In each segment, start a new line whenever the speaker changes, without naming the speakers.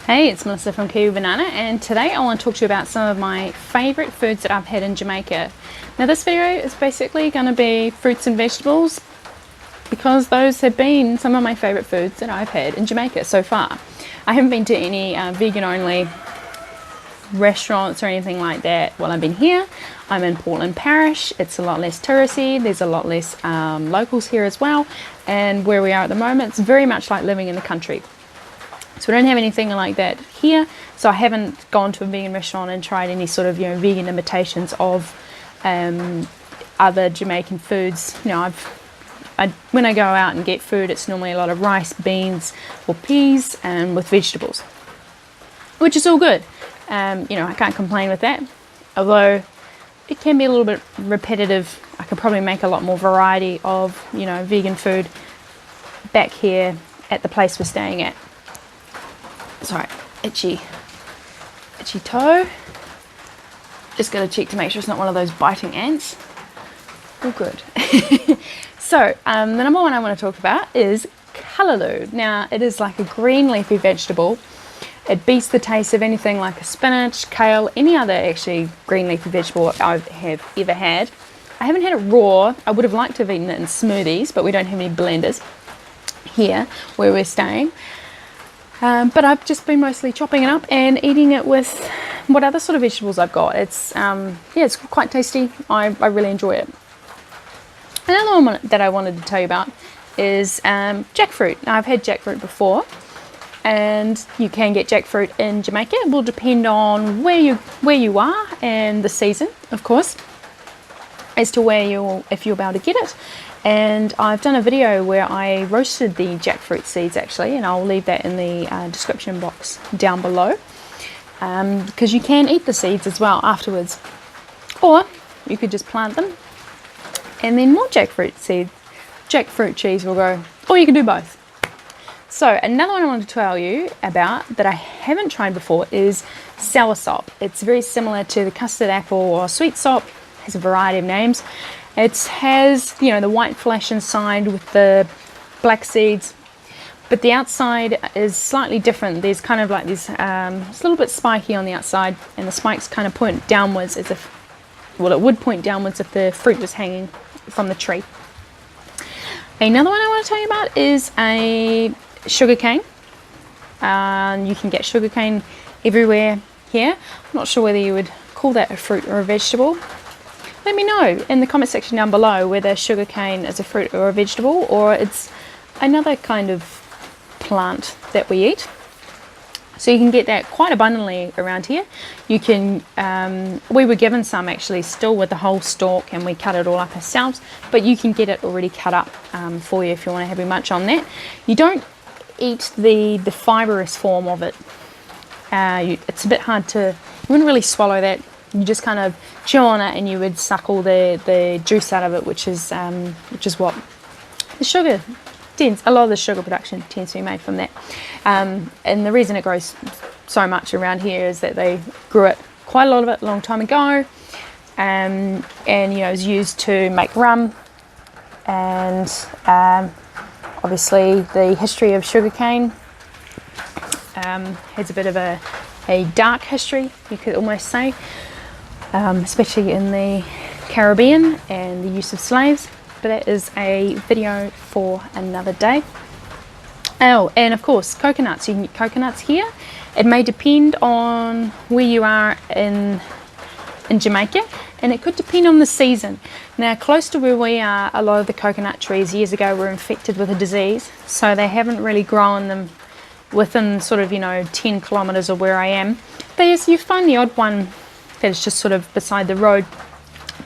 Hey, it's Melissa from Kiwi Banana, and today I want to talk to you about some of my favourite foods that I've had in Jamaica. Now this video is basically going to be fruits and vegetables because those have been some of my favourite foods that I've had in Jamaica so far. I haven't been to any vegan only restaurants or anything like that while I've been here. I'm in Portland Parish. It's a lot less touristy, there's a lot less locals here as well, and where we are at the moment it's very much like living in the country. So we don't have anything like that here, so I haven't gone to a vegan restaurant and tried any sort of vegan imitations of other Jamaican foods. When I go out and get food, it's normally a lot of rice, beans or peas and with vegetables, which is all good. I can't complain with that, although it can be a little bit repetitive. I could probably make a lot more variety of vegan food back here at the place we're staying at. Sorry, itchy toe. Just got to check to make sure it's not one of those biting ants. All good. So the number one I want to talk about is callaloo. Now it is like a green leafy vegetable. It beats the taste of anything like a spinach, kale, any other actually green leafy vegetable I have ever had. I haven't had it raw. I would have liked to have eaten it in smoothies, but we don't have any blenders here where we're staying. But I've just been mostly chopping it up and eating it with what other sort of vegetables I've got. It's it's quite tasty. I really enjoy it. Another one that I wanted to tell you about is jackfruit. Now I've had jackfruit before, and you can get jackfruit in Jamaica. It will depend on where you are and the season, of course, as to if you're about to get it. And I've done a video where I roasted the jackfruit seeds actually, and I'll leave that in the description box down below, because you can eat the seeds as well afterwards, or you could just plant them and then more jackfruit cheese will grow, or you can do both. So another one I want to tell you about that I haven't tried before is soursop. It's very similar to the custard apple or sweet sop. It has a variety of names. It has, the white flesh inside with the black seeds, but the outside is slightly different. There's kind of like this, it's a little bit spiky on the outside, and the spikes kind of point downwards it would point downwards if the fruit was hanging from the tree. Another one I want to tell you about is a sugarcane. You can get sugarcane everywhere here. I'm not sure whether you would call that a fruit or a vegetable. Let me know in the comment section down below whether sugarcane is a fruit or a vegetable, or it's another kind of plant that we eat. So you can get that quite abundantly around here. You can, we were given some actually still with the whole stalk, and we cut it all up ourselves, but you can get it already cut up for you if you want to have your munch on that. You don't eat the fibrous form of it. It's a bit hard to, you wouldn't really swallow that. You just kind of chew on it and you would suck all the juice out of it, which is what the sugar tends, a lot of the sugar production tends to be made from that. And the reason it grows so much around here is that they grew it, quite a lot of it, a long time ago, and it was used to make rum, and obviously the history of sugarcane has a bit of a dark history, you could almost say. Especially in the Caribbean and the use of slaves, but that is a video for another day. Oh, and of course coconuts. You can get coconuts here. It may depend on where you are in Jamaica, and it could depend on the season. Now close to where we are, a lot of the coconut trees years ago were infected with a disease, so they haven't really grown them within sort of 10 kilometers of where I am. You find the odd one that is just sort of beside the road,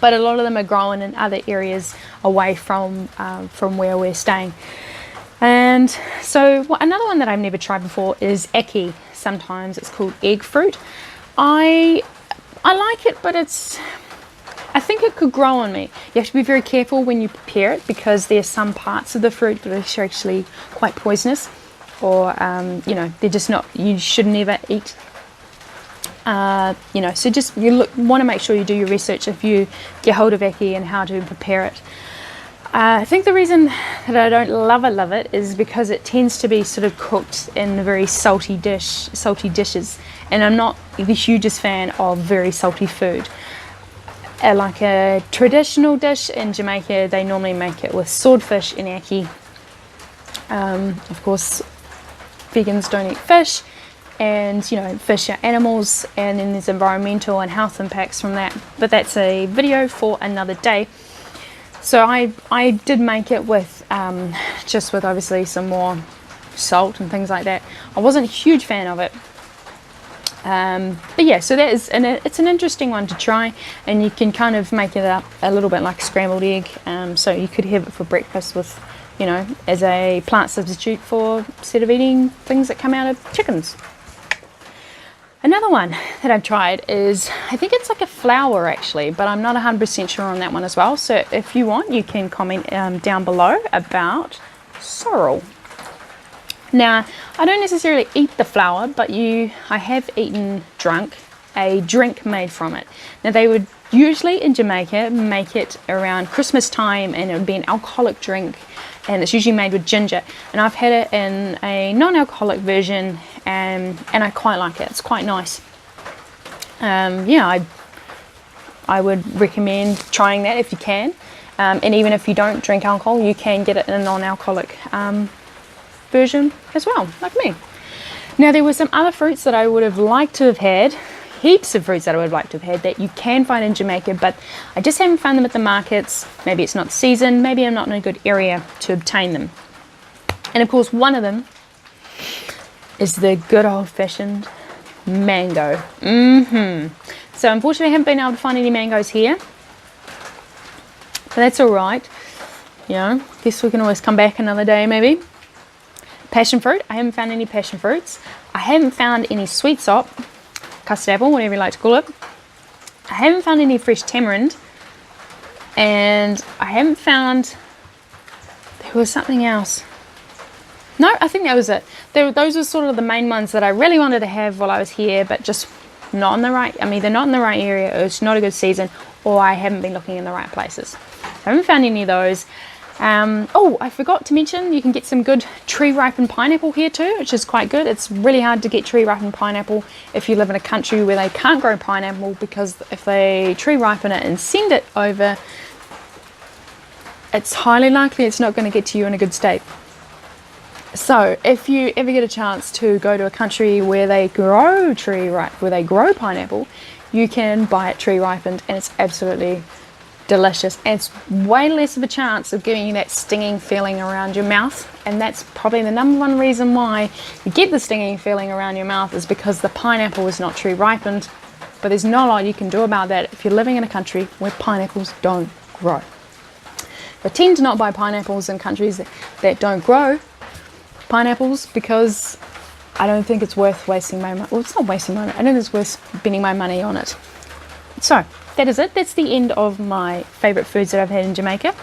but a lot of them are growing in other areas away from where we're staying. And so another one that I've never tried before is ackee. Sometimes it's called egg fruit. I like it, but I think it could grow on me. You have to be very careful when you prepare it, because there's some parts of the fruit that are actually quite poisonous, or they're just not, you should never eat. So just want to make sure you do your research if you get hold of ackee and how to prepare it. I think the reason that I don't love it is because it tends to be sort of cooked in very salty dishes, and I'm not the hugest fan of very salty food. Like a traditional dish in Jamaica, they normally make it with swordfish and ackee. Of course, vegans don't eat fish, and fish are animals, and then there's environmental and health impacts from that, but that's a video for another day. So I did make it with just with obviously some more salt and things like that. I wasn't a huge fan of it, but yeah, so that is, and it's an interesting one to try, and you can kind of make it up a little bit like a scrambled egg. So you could have it for breakfast with, as a plant substitute for, instead of eating things that come out of chickens. Another one that I've tried is, I think it's like a flour actually, but I'm not 100% sure on that one as well. So if you want, you can comment down below about sorrel. Now, I don't necessarily eat the flour, but I have drunk a drink made from it. Now, they would usually in Jamaica make it around Christmas time, and it would be an alcoholic drink, and it's usually made with ginger. And I've had it in a non-alcoholic version, and I quite like it. It's quite nice. Yeah, I would recommend trying that if you can. And even if you don't drink alcohol, you can get it in a non-alcoholic version as well, like me. Now, there were some other fruits that I would have liked to have had, heaps of fruits that I would have liked to have had that you can find in Jamaica, but I just haven't found them at the markets. Maybe it's not the season, maybe I'm not in a good area to obtain them. And of course, one of them is the good old-fashioned mango. So unfortunately, I haven't been able to find any mangoes here, but that's all right. Guess we can always come back another day maybe. Passion fruit, I haven't found any passion fruits. I haven't found any sweet sop, custard apple, whatever you like to call it. I haven't found any fresh tamarind, and I haven't found, there was something else. No, I think that was it. Those were sort of the main ones that I really wanted to have while I was here, but just not in the right, I'm either not in the right area, or it's not a good season, or I haven't been looking in the right places. I haven't found any of those. Oh, I forgot to mention, you can get some good tree-ripened pineapple here too, which is quite good. It's really hard to get tree-ripened pineapple if you live in a country where they can't grow pineapple, because if they tree-ripen it and send it over, it's highly likely it's not going to get to you in a good state. So if you ever get a chance to go to a country where they grow pineapple, you can buy it tree-ripened, and it's absolutely delicious, and it's way less of a chance of giving you that stinging feeling around your mouth. And that's probably the number one reason why you get the stinging feeling around your mouth, is because the pineapple is not tree ripened. But there's not a lot you can do about that if you're living in a country where pineapples don't grow. I tend to not buy pineapples in countries that don't grow pineapples, because I don't think it's worth wasting my money. Well, it's not wasting my money. I don't think it's worth spending my money on it. So that is it. That's the end of my favourite foods that I've had in Jamaica.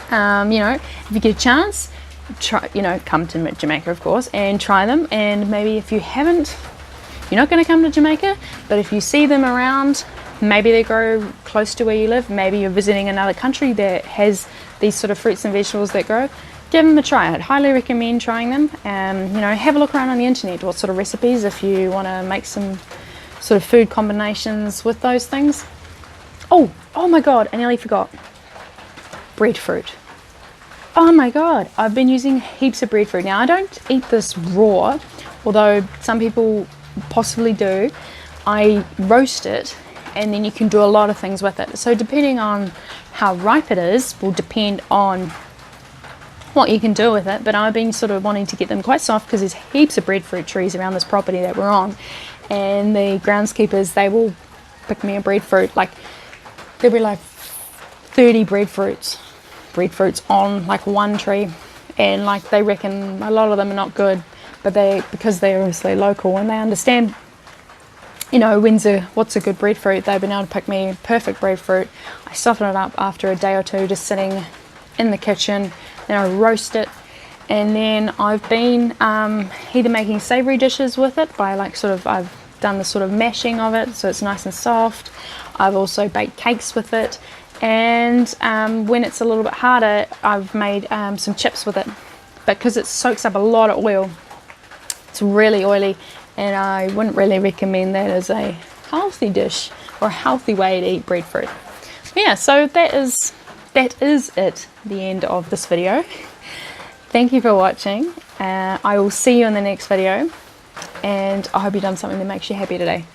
If you get a chance, try, come to Jamaica, of course, and try them. And maybe if you haven't, you're not going to come to Jamaica, but if you see them around, maybe they grow close to where you live, maybe you're visiting another country that has these sort of fruits and vegetables that grow, give them a try. I'd highly recommend trying them. Have a look around on the internet, what sort of recipes, if you want to make some sort of food combinations with those things. Oh my god, I nearly forgot. Breadfruit. Oh my god, I've been using heaps of breadfruit. Now, I don't eat this raw, although some people possibly do. I roast it, and then you can do a lot of things with it. So depending on how ripe it is will depend on what you can do with it. But I've been sort of wanting to get them quite soft, because there's heaps of breadfruit trees around this property that we're on, and the groundskeepers, they will pick me a breadfruit. Like, there'll be like 30 breadfruits on like one tree, and like they reckon a lot of them are not good, but because they're obviously local and they understand what's a good breadfruit, they've been able to pick me perfect breadfruit. I soften it up after a day or two just sitting in the kitchen, then I roast it, and then I've been either making savoury dishes with it by I've done the sort of mashing of it so it's nice and soft. I've also baked cakes with it, And when it's a little bit harder, I've made some chips with it. But because it soaks up a lot of oil, it's really oily, and I wouldn't really recommend that as a healthy dish or a healthy way to eat breadfruit. But yeah, so that is it, the end of this video. Thank you for watching. I will see you in the next video, and I hope you've done something that makes you happy today.